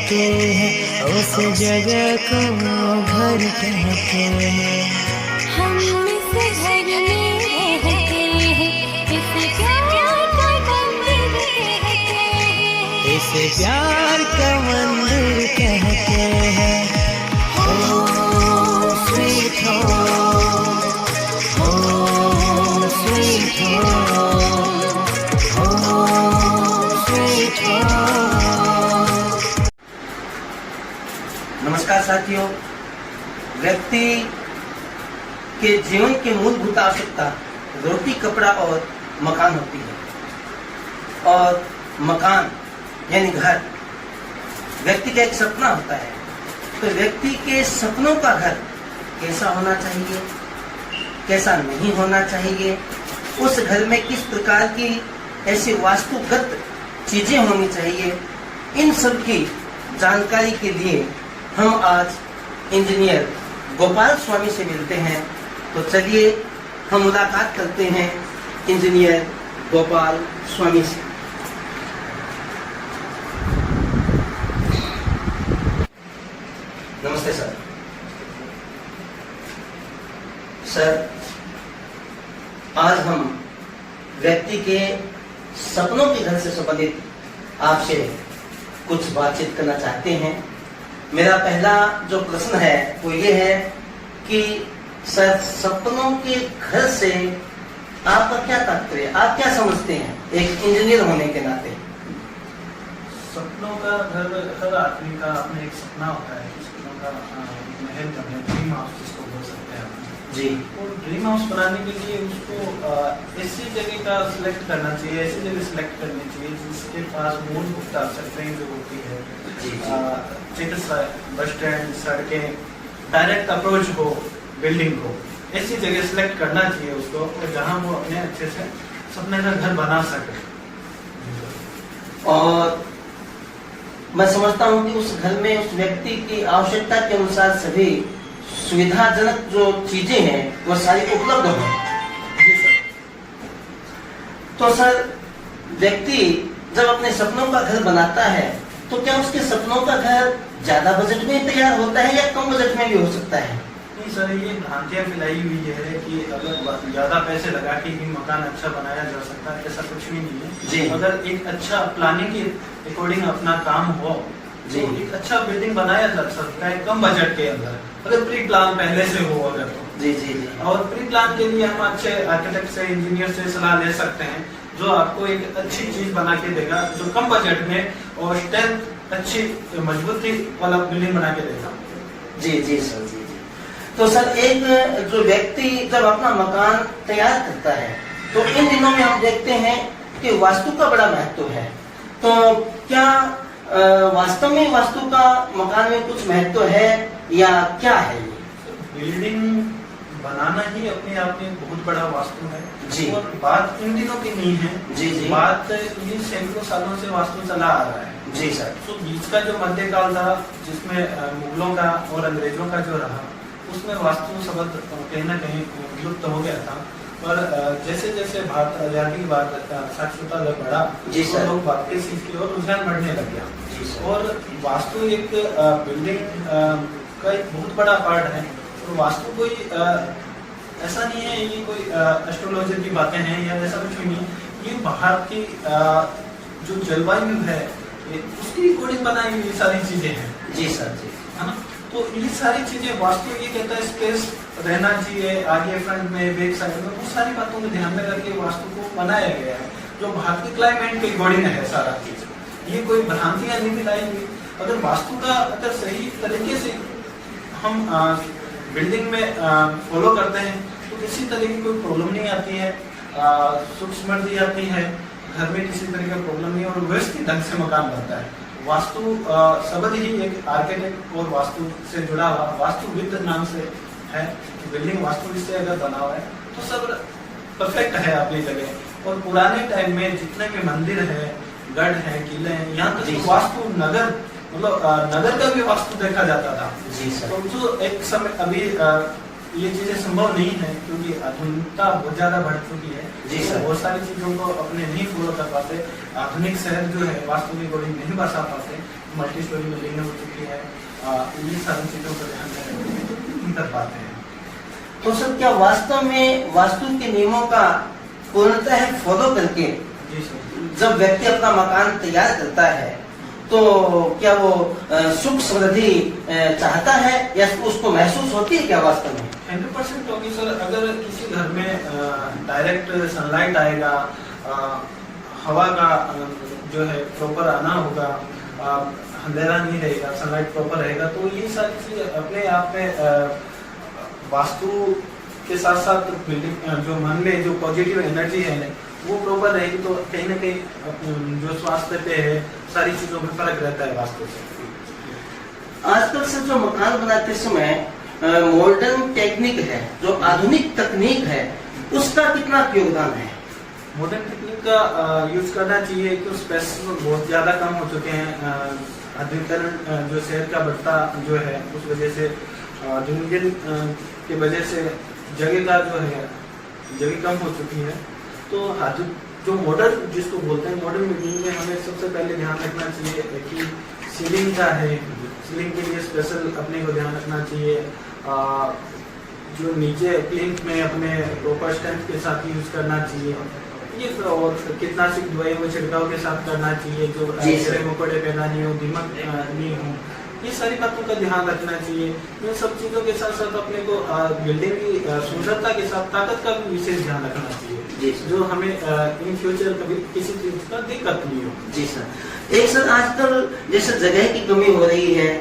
कहते हैं, उस जगह को घर कहते हैं। हम इस घर में रहते हैं, इसे प्यार का मंदिर कहते हैं। इसे प्यार का मंदिर कहते हैं। Oh sweet home, oh sweet home, oh sweet home। नमस्कार साथियों, व्यक्ति के जीवन की मूलभूत आवश्यकता रोटी, कपड़ा और मकान होती है। और मकान यानी घर व्यक्ति का एक सपना होता है। तो व्यक्ति के सपनों का घर कैसा होना चाहिए, कैसा नहीं होना चाहिए, उस घर में किस प्रकार की ऐसी वास्तुगत चीजें होनी चाहिए, इन सब की जानकारी के लिए हम आज इंजीनियर गोपाल स्वामी से मिलते हैं। तो चलिए हम मुलाकात करते हैं इंजीनियर गोपाल स्वामी से। नमस्ते सर। सर, आज हम व्यक्ति के सपनों के घर से संबंधित आपसे कुछ बातचीत करना चाहते हैं। मेरा पहला जो प्रश्न है वो ये है कि सर, सपनों के घर से आपका क्या तात्पर्य, आप क्या समझते हैं एक इंजीनियर होने के नाते? सपनों का घर हर आदमी का अपना एक सपना होता है। सपनों का महल बनने, ड्रीम हाउस जिसको बोल सकते हैं जी। और ड्रीम हाउस बनाने के लिए उसको ऐसी जगह का सिलेक्ट करना चाहिए, ऐसी जगह सिलेक्ट करनी चाहिए जिसके पास मूलभूत आवश्यकताएं जो होती है, बस स्टैंड, सड़कें, डायरेक्ट अप्रोच हो बिल्डिंग को, ऐसी जगह सिलेक्ट करना चाहिए उसको, और जहां वो अपने अच्छे से सपने का घर बना सके। और मैं समझता हूँ कि उस घर में उस व्यक्ति की आवश्यकता के अनुसार सभी सुविधाजनक जो चीजें हैं वो सारी उपलब्ध हो। जी सर। तो सर, व्यक्ति जब अपने सपनों का घर बनाता है तो क्या उसके सपनों का घर ज्यादा बजट में तैयार होता है या कम बजट में भी हो सकता है? नहीं सर, ये भ्रांतियां फैलाई हुई है कि अगर ज्यादा पैसे लगा के ही मकान अच्छा बनाया जा सकता है, ऐसा कुछ भी नहीं है जी। अगर एक अच्छा प्लानिंग के अकॉर्डिंग अपना काम हो जी, तो एक अच्छा बिल्डिंग बनाया जा सकता है कम बजट के अंदर, अगर प्री प्लान पहले से हो अगर तो। जी जी जी। और प्री प्लान के लिए हम अच्छे आर्किटेक्ट से, इंजीनियर से सलाह ले सकते हैं जो आपको एक अच्छी चीज बना के देगा, जो कम बजट में और स्ट्रेंथ अच्छी मजबूती वाला बिल्डिंग बना के देगा। जी जी सर, जी जी। तो सर, एक जो व्यक्ति जब अपना मकान तैयार करता है तो इन दिनों में हम देखते हैं कि वास्तु का बड़ा महत्व है। तो क्या वास्तव में वास्तु का मकान में कुछ महत्व है या क्या है ये? बिल्डिंग बनाना ही अपने आप में बहुत बड़ा वास्तु है जी। और बात इन दिनों की नहीं है जी जी। बात ये सैकड़ों सालों से वास्तु चला आ रहा है। जी सर। तो बीच का जो मध्यकाल था जिसमें मुगलों का और अंग्रेजों का जो रहा, उसमें वास्तु शब्द कहीं ना कहीं विलुप्त हो गया था। पर जैसे जैसे भारत आजादी के बाद साक्षरता जब बढ़ा जी तो सर, लोग वापस इसकी ओर रुझान बढ़ने लग गया। जी सर। और वास्तु एक बिल्डिंग का एक बहुत बड़ा पार्ट है। तो वास्तु कोई ऐसा नहीं है ये कोई एस्ट्रोलॉजी की बातें हैं या ऐसा कुछ नहीं, ये बाहर की जो जलवायु है उसकी अकॉर्डिंग बनाई हुई सारी चीजें हैं। जी सर, जी। है ना? तो ये सारी चीजें वास्तु ये कहता है स्पेस रहना चाहिए आगे, फ्रंट में, बैक साइड में, वो सारी बातों को ध्यान में रख के वास्तु को बनाया गया है जो भारत के क्लाइमेट के अकॉर्डिंग है सारा चीज। ये कोई भ्रांतियां नहीं मिलाई हुई। अगर वास्तु का अगर सही तरीके से हम बिल्डिंग में फॉलो करते हैं तो किसी तरह की कोई प्रॉब्लम नहीं आती है, सुख समृद्धि आती है, घर में किसी तरह का प्रॉब्लम नहीं और व्यवस्थित ढंग से मकान बनता है। वास्तु शब्द ही एक आर्किटेक्ट और वास्तु से जुड़ा हुआ वास्तुविद नाम से है। बिल्डिंग वास्तुविद से अगर बना हुआ है तो सब परफेक्ट है अपनी जगह। और पुराने टाइम में जितने भी मंदिर है, गढ़ है, किले हैं, यहाँ तक वास्तु नगर मतलब नगर का भी वास्तु देखा जाता था। जी सर। तो जो एक समय अभी ये चीजें संभव नहीं है, क्योंकि आधुनिकता बहुत ज्यादा बढ़ चुकी है। जी सर। बहुत सारी चीजों को अपने नहीं फॉलो कर पाते। आधुनिक शहर जो है वास्तु की बॉडी नहीं बसा पाते, मल्टी स्टोरी बिल्डिंग हो चुकी है, ये सारी चीजों को ध्यान में नहीं कर पाते हैं। तो सर क्या वास्तव में वास्तु के नियमों का पूर्णतः फॉलो करके जी सर। जब व्यक्ति अपना मकान तैयार करता है तो क्या वो सुख समृद्धि चाहता है या उसको महसूस होती है क्या वास्तव में? 100% होगी सर। अगर किसी घर में डायरेक्ट सनलाइट आएगा, हवा का जो है प्रॉपर आना होगा, अंधेरा नहीं रहेगा, सनलाइट प्रॉपर रहेगा, तो ये सारी चीज अपने आप में वास्तु के साथ साथ बिल्डिंग जो मन में जो पॉजिटिव एनर्जी है वो प्रॉपर रहेगी, तो कहीं ना कहीं जो स्वास्थ्य पे है सारी चीजों में फर्क रहता है वास्तु से। आजकल से जो मकान बनाते समय मॉडर्न टेक्निक है, जो आधुनिक तकनीक है, उसका कितना योगदान है? मॉडर्न टेक्निक का यूज करना चाहिए, क्योंकि स्पेस बहुत ज्यादा कम हो चुके हैं। आधुनिकीकरण जो शहर का बढ़ता जो है उस वजह से दिन की वजह से जगह का जो है जगह कम हो चुकी है। तो जो मॉडर्न जिसको बोलते हैं मॉडर्न बिल्डिंग में हमें सबसे पहले ध्यान रखना चाहिए कि सीलिंग का है, सीलिंग के लिए स्पेशल अपने को ध्यान रखना चाहिए। जो नीचे प्लिंथ में अपने प्रॉपर स्ट्रेंथ के साथ यूज करना चाहिए, ये और कीटनाशक दवाई वो छिड़काव के साथ करना चाहिए, जो कीड़े मकोड़े पैदा नहीं हो, दीमक नहीं हो, ये सारी बातों का ध्यान रखना चाहिए। इन सब चीजों के साथ साथ अपने को बिल्डिंग की सुंदरता के साथ ताकत का भी विशेष ध्यान रखना चाहिए, जो हमें इन फ्यूचर कभी किसी चीज का दिक्कत नहीं हो। जी सर। एक सर आजकल जैसे जगह की कमी हो रही है,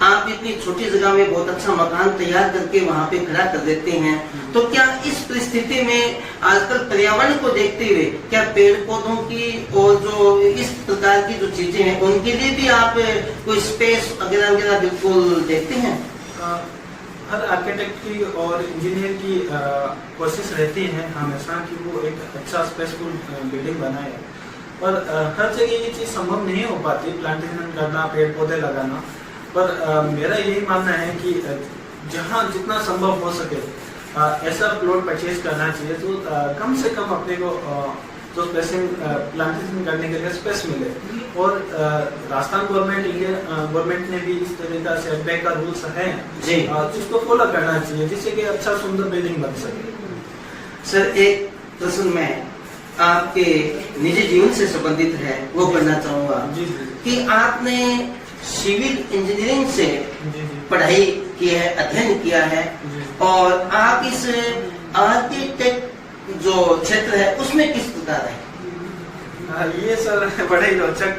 आप इतनी छोटी जगह में बहुत अच्छा मकान तैयार करके वहाँ पे खड़ा कर देते हैं, तो क्या इस परिस्थिति में आजकल पर्यावरण को देखते हुए क्या पेड़ पौधों की और जो इस प्रकार की जो चीजें हैं उनके लिए भी आप कोई स्पेस वगैरह वगैरह बिल्कुल देखते हैं? हर आर्किटेक्ट की और इंजीनियर की कोशिश रहती है हमेशा कि वो एक अच्छा स्पेसफुल बिल्डिंग बनाए, और हर जगह ये चीज़ संभव नहीं हो पाती, प्लांटेशन करना, पेड़ पौधे लगाना। पर मेरा यही मानना है कि जहाँ जितना संभव हो सके ऐसा प्लॉट परचेज करना चाहिए तो कम से कम अपने को जो स्पेसिंग प्लांटेशन करने के लिए स्पेस मिले। और राजस्थान गवर्नमेंट, इंडियन गवर्नमेंट ने भी इस तरह का सेटबैक का रूल्स है जिसको फॉलो करना चाहिए, जिससे कि अच्छा सुंदर बिल्डिंग बन सके। सर एक प्रश्न मैं आपके निजी जीवन से संबंधित है वो करना चाहूँगा कि आपने सिविल इंजीनियरिंग से पढ़ाई की है, अध्ययन किया है, और आप इस आर्किटेक्ट जो क्षेत्र है उसमें किस प्रकार है? ये सर बड़े ही रोचक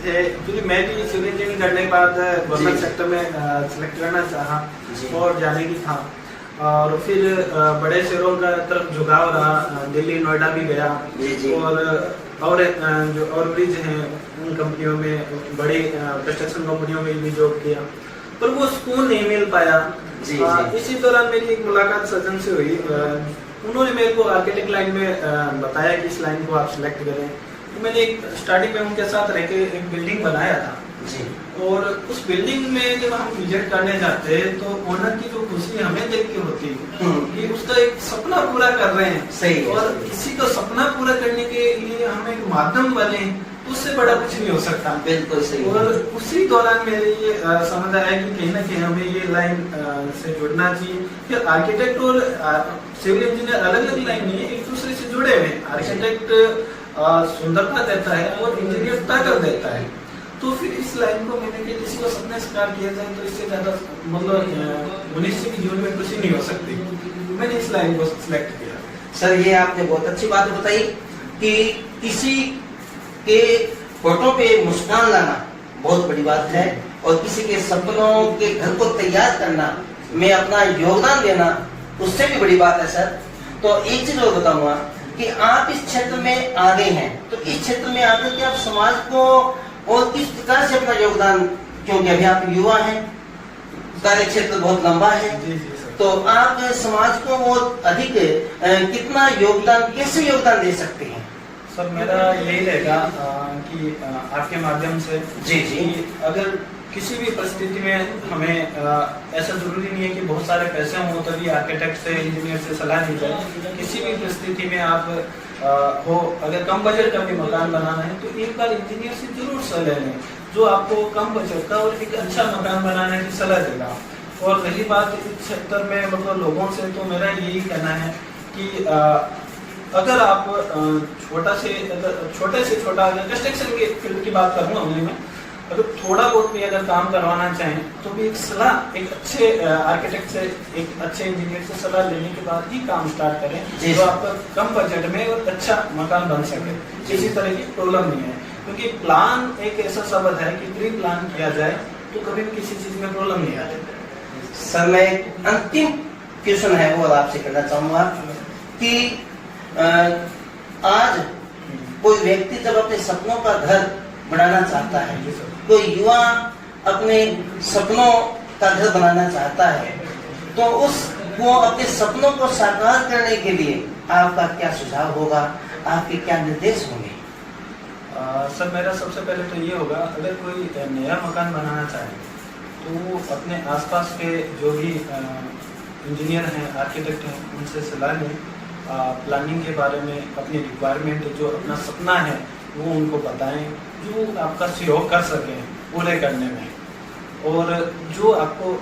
थे, क्योंकि मैं भी सिविल इंजीनियरिंग करने के बाद गवर्नमेंट सेक्टर में सिलेक्ट करना चाहा और जाने की था, और फिर बड़े शहरों का तरफ झुकाव रहा, दिल्ली नोएडा भी गया, और जो ब्रिज हैं उन कंपनियों में, बड़ी कंस्ट्रक्शन कंपनियों में भी जॉब किया, पर वो सुकून नहीं मिल पाया। इसी दौरान मेरी एक मुलाकात सज्जन से हुई, उन्होंने मेरे को आर्किटेक्ट लाइन में बताया कि इस लाइन को आप सिलेक्ट करें। तो मैंने एक स्टार्टिंग में उनके साथ रह के एक बिल्डिंग बनाया था, और उस बिल्डिंग में जब हम विजिट करने जाते हैं तो ओनर की जो खुशी हमें देख के होती है कि उसका एक सपना पूरा कर रहे हैं। सही है। और किसी का सपना पूरा करने के लिए हम एक माध्यम बने, उससे बड़ा कुछ नहीं हो सकता। बिल्कुल सही। और उसी दौरान मेरे ये समझ आया कि कहीं ना कहीं हमें ये लाइन से जुड़ना चाहिए। फिर आर्किटेक्ट और सिविल इंजीनियर अलग अलग लाइन नहीं है, एक दूसरे से जुड़े हुए। आर्किटेक्ट सुंदरता देता है और इंजीनियर ताकत देता है। तो फिर इस लाइन को मैंने कि किसी को सपने साकार किया जाए तो इससे ज्यादा मतलब मनुष्य के जीवन में खुशी नहीं हो सकती। मैंने इस लाइन को सिलेक्ट किया। सर ये आपने बहुत अच्छी बात बताई कि किसी के फोटो पे मुस्कान लाना बहुत बड़ी बात है, और किसी के सपनों के घर को तैयार करना में अपना योगदान देना उससे भी बड़ी बात है सर। तो एक चीज और बताऊंगा कि आप इस क्षेत्र में आगे हैं, तो इस क्षेत्र में आकर के आप समाज को और किस प्रकार से अपना योगदान, क्योंकि अभी आप युवा हैं, कार्य क्षेत्र बहुत लंबा है, तो आप समाज को और अधिक कितना योगदान, कैसे योगदान दे सकते हैं? सर मेरा यही रहेगा कि आपके माध्यम से जी अगर किसी भी परिस्थिति में हमें ऐसा जरूरी नहीं है कि बहुत सारे पैसे हों तभी आर्किटेक्ट से इंजीनियर से सलाह ली जाए। किसी भी परिस्थिति में आप हो, अगर कम बजट का भी मकान बनाना है तो एक बार इंजीनियर से जरूर सलाह लें, जो आपको कम बजट का और एक अच्छा मकान बनाने की सलाह देगा। और रही बात इस सेक्टर में मतलब लोगों से, तो मेरा यही कहना है कि अगर आप छोटे से छोटा अगर कंस्ट्रक्शन के फील्ड की बात करूँगा उन्हें मैं, अगर थोड़ा बहुत भी अगर काम करवाना चाहें तो भी एक सलाह एक अच्छे आर्किटेक्ट से, एक अच्छे इंजीनियर से सलाह लेने के बाद ही काम स्टार्ट करें, जो आपका कम बजट में और अच्छा मकान बन सके। किसी तरह की प्रॉब्लम नहीं है, क्योंकि प्लान एक ऐसा शब्द है कि प्री प्लान किया जाए तो कभी भी किसी चीज में प्रॉब्लम नहीं आती। सर मैं एक अंतिम क्वेश्चन है वो आपसे करना चाहूंगा कि आज कोई व्यक्ति जब अपने सपनों का घर बनाना चाहता है, कोई युवा अपने सपनों का घर बनाना चाहता है, तो वो अपने सपनों को साकार करने के लिए आपका क्या सुझाव होगा, आपके क्या निर्देश होंगे? सर मेरा सबसे पहले तो ये होगा, अगर कोई नया मकान बनाना चाहे तो अपने आसपास के जो भी इंजीनियर हैं, आर्किटेक्ट हैं, उनसे सलाह लें। प्लानिंग के बारे में अपनी रिक्वायरमेंट, जो अपना सपना है वो उनको बताएं, जो आपका सहयोग कर सकें पूरे करने में। और जो आपको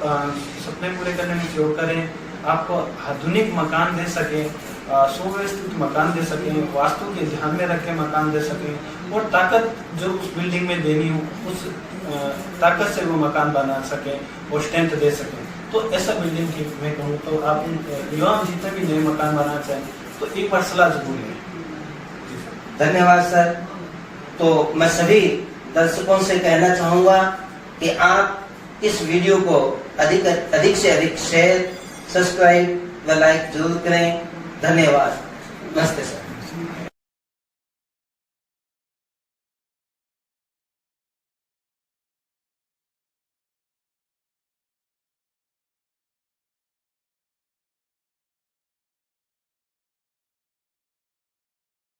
सपने पूरे करने में सहयोग करें, आपको आधुनिक मकान दे सकें, सुव्यवस्थित मकान दे सकें, वास्तु के ध्यान में रख के मकान दे सकें, और ताकत जो उस बिल्डिंग में देनी हो उस ताकत से वो मकान बना सकें और स्ट्रेंथ दे सकें। तो ऐसा बिल्डिंग की मैं कहूँ तो आप युवा जितने भी नए मकान बनाना चाहें तो एक बार सलाह जरूर लें। धन्यवाद सर। तो मैं सभी दर्शकों से कहना चाहूँगा कि आप इस वीडियो को अधिक से अधिक शेयर, सब्सक्राइब व लाइक जरूर करें। धन्यवाद। नमस्ते सर।